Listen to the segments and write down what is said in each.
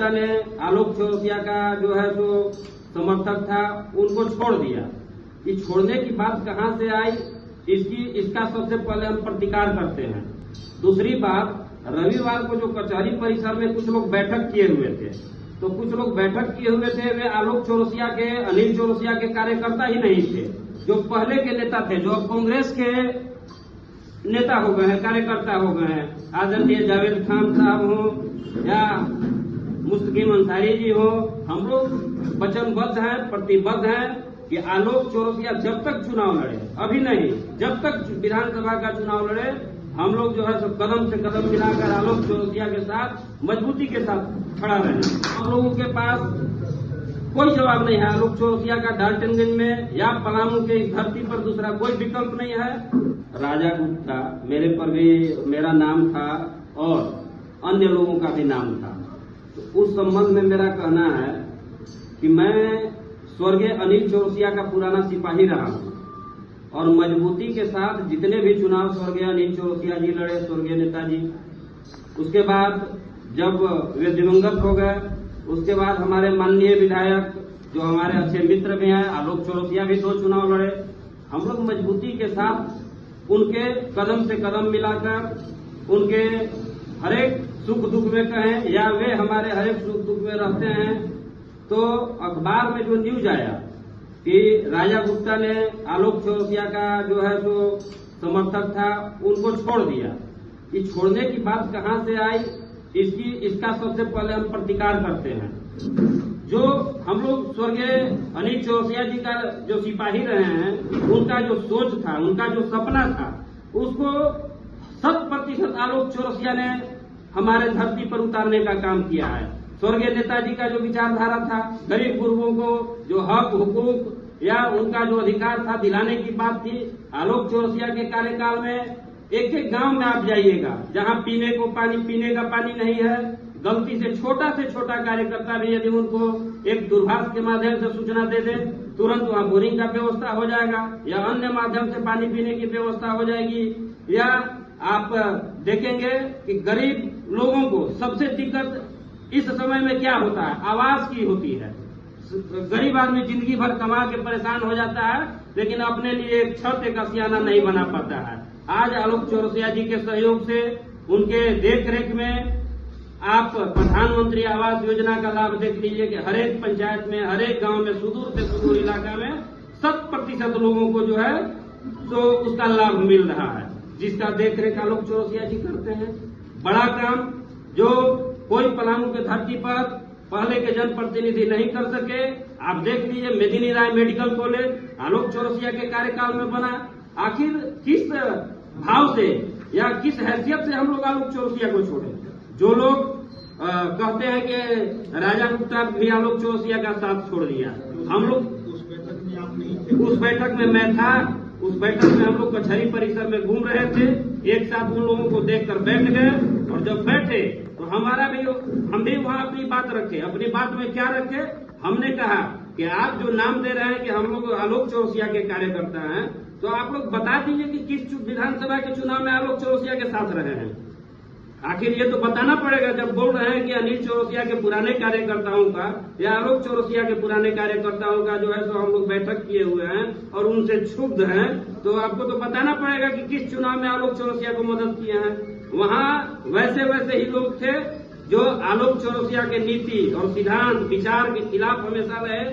गुप्ता ने आलोक चौरसिया का जो है सो समर्थक था, उनको छोड़ दिया। ये छोड़ने की बात कहां से आई, इसका सबसे पहले हम प्रतिकार करते हैं। दूसरी बात, रविवार को जो कचहरी परिसर में कुछ लोग बैठक किए हुए थे, तो कुछ लोग बैठक किए हुए थे, वे आलोक चौरसिया के, अनिल चौरसिया के कार्यकर्ता ही नहीं थे, जो पहले के नेता थे, जो अब कांग्रेस के नेता हो गए हैं, कार्यकर्ता हो गए हैं। आदरणीय जावेद खान साहब हो या मुस्तकीम अंसारी जी हो, हम लोग वचनबद्ध हैं, प्रतिबद्ध हैं कि आलोक चौरसिया जब तक चुनाव लड़े, अभी नहीं, जब तक विधानसभा का चुनाव लड़े, हम लोग जो है सब कदम से कदम मिलाकर आलोक चौरसिया के साथ मजबूती के साथ खड़ा रहे। हम लोगों के पास कोई जवाब नहीं है। आलोक चौरसिया का डाल्टनगंज में या पलामू के इस धरती पर दूसरा कोई विकल्प नहीं है। राजा गुप्ता मेरे पर भी मेरा नाम था और अन्य लोगों का भी नाम था। तो उस संबंध में मेरा कहना है कि मैं स्वर्गीय अनिल चौरसिया का पुराना सिपाही रहा हूं और मजबूती के साथ जितने भी चुनाव स्वर्गीय अनिल चौरसिया जी लड़े, स्वर्गीय नेताजी, उसके बाद जब वे दिवंगत हो गए, उसके बाद हमारे माननीय विधायक जो हमारे अच्छे मित्र भी हैं, आलोक चौरसिया भी 2 चुनाव लड़े। हम लोग मजबूती के साथ उनके कदम से कदम मिलाकर उनके हरेक सुख दुख में कहें या वे हमारे हरेक सुख दुख में रहते हैं। तो अखबार में जो न्यूज आया कि राजा गुप्ता ने आलोक चौरसिया का जो है सो समर्थक था, उनको छोड़ दिया। ये छोड़ने की बात कहां से आई, इसका सबसे पहले हम प्रतिकार करते हैं। जो हम लोग स्वर्गीय अनिल चौरसिया जी का जो सिपाही रहे हैं, उनका जो सोच था, उनका जो सपना था, उसको 100% आलोक चौरसिया ने हमारे धरती पर उतारने का काम किया है। स्वर्गीय नेताजी का जो विचारधारा था, गरीब गुरुओं को जो हक हुकूक या उनका जो अधिकार था दिलाने की बात थी, आलोक चौरसिया के कार्यकाल में एक एक गांव में आप जाइएगा जहां पीने का पानी नहीं है, गलती से छोटा कार्यकर्ता भी यदि उनको एक दूरभाष के माध्यम से सूचना दे दे, तुरंत वहां बोरिंग का व्यवस्था हो जाएगा या अन्य माध्यम से पानी पीने की व्यवस्था हो जाएगी। या आप देखेंगे कि गरीब लोगों को सबसे दिक्कत इस समय में क्या होता है, आवास की होती है। गरीब आदमी जिंदगी भर कमा के परेशान हो जाता है, लेकिन अपने लिए एक छत, एक आशियाना नहीं बना पाता है। आज आलोक चौरसिया जी के सहयोग से, उनके देखरेख में आप प्रधानमंत्री आवास योजना का लाभ देख लीजिए कि हर एक पंचायत में, हर एक गांव में, सुदूर से सुदूर इलाका में 100% लोगों को जो है तो उसका लाभ मिल रहा है, जिसका देखरेख आलोक चौरसिया जी करते हैं। बड़ा काम जो कोई पलामू के धरती पर पहले के जनप्रतिनिधि नहीं कर सके, आप देख लीजिए मेदिनी राय मेडिकल कॉलेज आलोक चौरसिया के कार्यकाल में बना। आखिर किस भाव से या किस हैसियत से हम लोग आलोक चौरसिया को छोड़े? जो लोग कहते हैं कि राजा गुप्ता भी आलोक चौरसिया का साथ छोड़ दिया, हम लोग उस बैठक में मैं था। उस बैठक में हम लोग कचहरी परिसर में घूम रहे थे, एक साथ उन लोगों को देखकर बैठ गए और जब बैठे तो हम भी वहां अपनी बात रखे। अपनी बात में क्या रखे? हमने कहा कि आप जो नाम दे रहे हैं कि हम लोग आलोक चौरसिया के कार्यकर्ता हैं, तो आप लोग बता दीजिए कि किस विधानसभा के चुनाव में आलोक चौरसिया के साथ रहे हैं। आखिर ये तो बताना पड़ेगा। जब बोल रहे हैं कि अनिल चौरसिया के पुराने कार्यकर्ताओं का या आलोक चौरसिया के पुराने कार्यकर्ताओं का जो है सो हम लोग बैठक किए हुए हैं और उनसे क्षुब्ध हैं, तो आपको तो बताना पड़ेगा कि किस चुनाव में आलोक चौरसिया को मदद किए हैं। वहां वैसे ही लोग थे जो आलोक चौरसिया के नीति और सिद्धांत विचार के खिलाफ हमेशा रहे,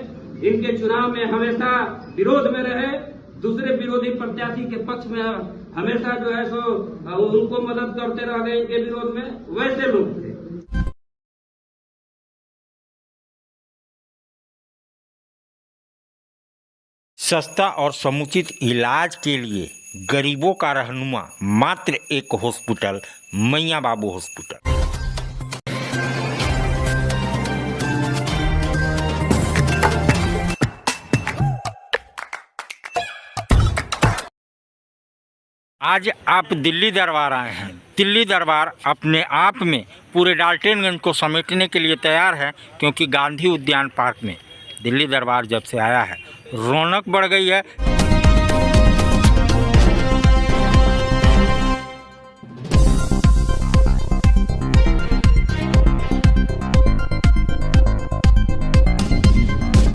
इनके चुनाव में हमेशा विरोध में रहे, दूसरे विरोधी प्रत्याशी के पक्ष में हमेशा जो है सो उनको मदद करते रह गए इनके विरोध में, वैसे लोग थे। सस्ता और समुचित इलाज के लिए गरीबों का रहनुमा मात्र एक हॉस्पिटल, मैया बाबू हॉस्पिटल। आज आप दिल्ली दरबार आए हैं। दिल्ली दरबार अपने आप में पूरे डाल्टनगंज को समेटने के लिए तैयार है, क्योंकि गांधी उद्यान पार्क में दिल्ली दरबार जब से आया है रौनक बढ़ गई है।